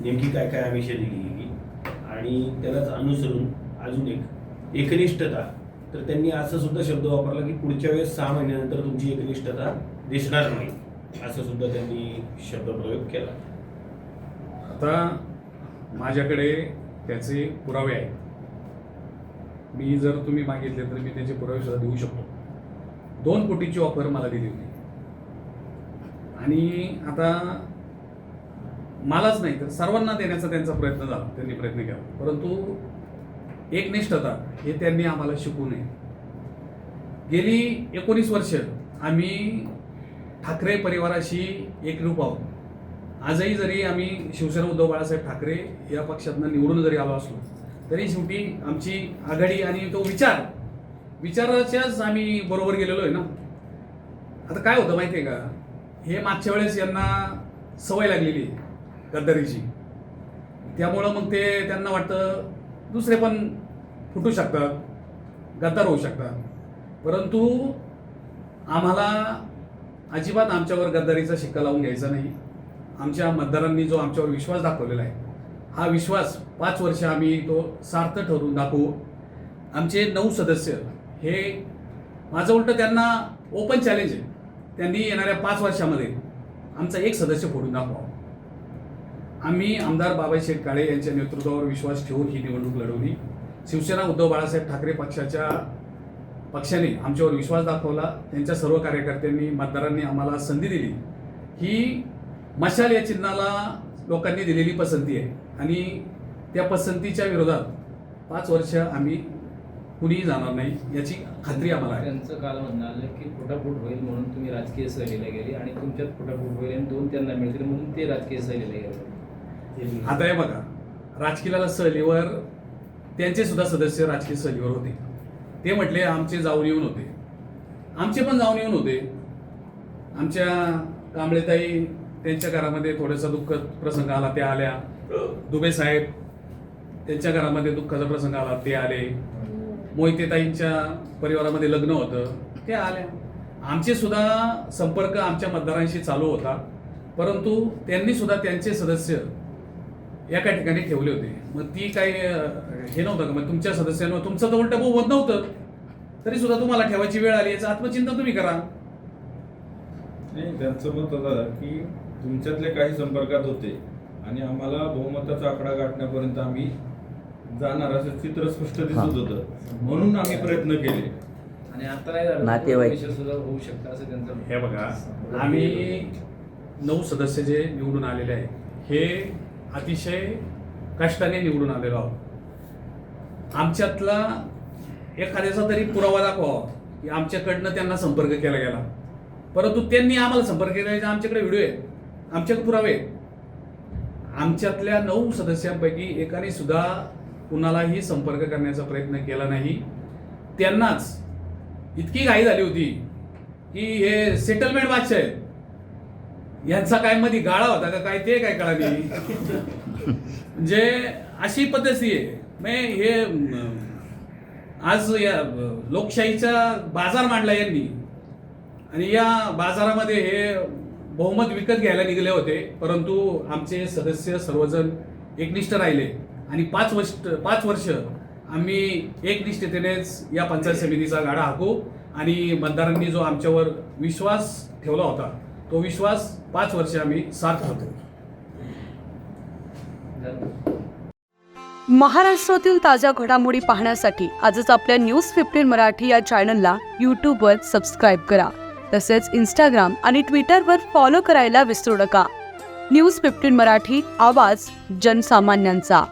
नेमकी काय काय आमिष दिली आणि त्यालाच अनुसरून अजून एकनिष्ठता. तर त्यांनी असं सुद्धा शब्द वापरला की पुढच्या वेळेस 6 महिन्यानंतर तुमची एकनिष्ठता दिसणार नाही, असं सुद्धा त्यांनी शब्दप्रयोग केला. आता माझ्याकडे त्याचे पुरावे आहेत. मी जर तुम्ही मागितले तर मी त्याचे पुरावे सुद्धा देऊ शकतो. 2 कोटीची ऑफर मला दिली होती आणि आता मलाच नाही तर सर्वांना देण्याचा त्यांचा प्रयत्न झाला, त्यांनी प्रयत्न केला, परंतु एकनिष्ठता हे त्यांनी आम्हाला शिकवू नये. गेली 19 वर्ष आम्ही ठाकरे परिवाराशी एकरूप आहोत. आजही जरी आम्ही शिवसेना उद्धव बाळासाहेब ठाकरे या पक्षातनं निवडून जरी आलो असलो तरी शेवटी आमची आघाडी आणि तो विचाराच्याच आम्ही बरोबर गेलेलो आहे ना. आता काय होतं माहिती आहे का, हे मागच्या वेळेस यांना सवय लागलेली आहे गद्दारीची, त्यामुळं मग ते त्यांना वाटतं दुसरे पण फुटू शकतात, गद्दार होऊ शकतात, परंतु आम्हाला अजिबात आमच्यावर गद्दारीचा शिक्का लावून घ्यायचा नाही. आमच्या मतदारांनी जो आमच्यावर विश्वास दाखवलेला आहे, हा विश्वास 5 वर्ष आम्ही तो सार्थ ठरवून दाखवू. आमचे 9 सदस्य हे माझं उलटं त्यांना ओपन चॅलेंज आहे, त्यांनी येणाऱ्या 5 वर्षामध्ये आमचा 1 सदस्य फोडून दाखवा. आम्ही आमदार बाबासाहेब काळे यांच्या नेतृत्वावर विश्वास ठेवून ही निवडणूक लढवली. शिवसेना उद्धव बाळासाहेब ठाकरे पक्षाने आमच्यावर विश्वास दाखवला. त्यांच्या सर्व कार्यकर्त्यांनी मतदारांनी आम्हाला संधी दिली. ही मशाल या चिन्हाला लोकांनी दिलेली पसंती आहे आणि त्या पसंतीच्या विरोधात 5 वर्ष आम्ही कुणीही जाणार नाही याची खात्री आम्हाला आहे. त्यांचं काल म्हणाले की फुटाफूट होईल म्हणून तुम्ही राजकीय सहलीला गेले आणि तुमच्यात फुटाफूट होईल आणि 2 त्यांना मिळतील म्हणून ते राजकीय सहलीला गेले. आता हे बघा, राजकीय सहलीवर त्यांचे सुद्धा सदस्य राजकीय सहलीवर होते. ते म्हटले आमचे जाऊन येऊन होते, आमचे पण जाऊन येऊन होते. आमच्या कांबळेताई त्यांच्या घरामध्ये थोडासा दुःखद प्रसंग आला, त्या आल्या. दुबे साहेब त्यांच्या घरामध्ये दुःखाचा प्रसंग आला, ते आले. मोहितेताईंच्या परिवारामध्ये लग्न होतं, ते आल्या. आमचे सुद्धा संपर्क आमच्या मतदारांशी चालू होता, परंतु त्यांनी सुद्धा त्यांचे सदस्य एका ठिकाणी ठेवले होते. मग ती काही हे नव्हतं का, मग तुमच्या सदस्यांवर तुमचं तर उलटं बहुमत नव्हतं तरी सुद्धा तुम्हाला ठेवायची वेळ आली, याचं आत्मचिंतन तुम्ही करा. नाही, त्यांचं मत होतं की तुमच्यातले काही संपर्कात होते आणि आम्हाला बहुमताचा आकडा गाठण्यापर्यंत आम्ही जाणार असं चित्र स्पष्ट दिसत होतं, म्हणून आम्ही प्रयत्न केले आणि आता नाही झालं, नातेवाईक सुद्धा होऊ शकतं असं त्यांचं. हे बघा, आम्ही 9 सदस्य जे निवडून आलेले आहे हे अतिशय कष्टाने निवडून आलेलो आहोत. आमच्यातला एखाद्याचा तरी पुरावा दाखवा की आमच्याकडनं त्यांना संपर्क केला गेला, परंतु त्यांनी आम्हाला संपर्क केल्याचा आमच्याकडे व्हिडिओ आहे, आमच्याकडे पुरावे आहेत. आमच्यातल्या 9 सदस्यांपैकी एकाने सुद्धा कुणालाही संपर्क करण्याचा प्रयत्न केला नाही. त्यांनाच इतकी घाई झाली होती की हे सेटलमेंट बादशाह आहेत, यांचा काय मध्ये गाळा होता का काय ते काय कळाली. म्हणजे अशी पद्धती आहे. मग हे आज या लोकशाहीचा बाजार मांडला यांनी आणि या बाजारामध्ये हे बहुमत विकत घ्यायला निघाले होते, परंतु आमचे सदस्य सर्वजण एकनिष्ठ राहिले आणि 5 वर्ष आम्ही एकनिष्ठतेनेच या पंचायत समितीचा गाडा हाकू आणि मतदारांनी जो आमच्यावर विश्वास ठेवला होता तो विश्वास 5 वर्ष आम्ही सार्थ होतो. महाराष्ट्रातील ताज्या घडामोडी पाहण्यासाठी आजच आपल्या न्यूज 15 मराठी या चॅनलला यूट्यूबवर सबस्क्राईब करा. तसेच इंस्टाग्राम आणि ट्विटरवर फॉलो करायला विसरू नका. न्यूज 15 मराठी, आवाज जनसामान्यांचा.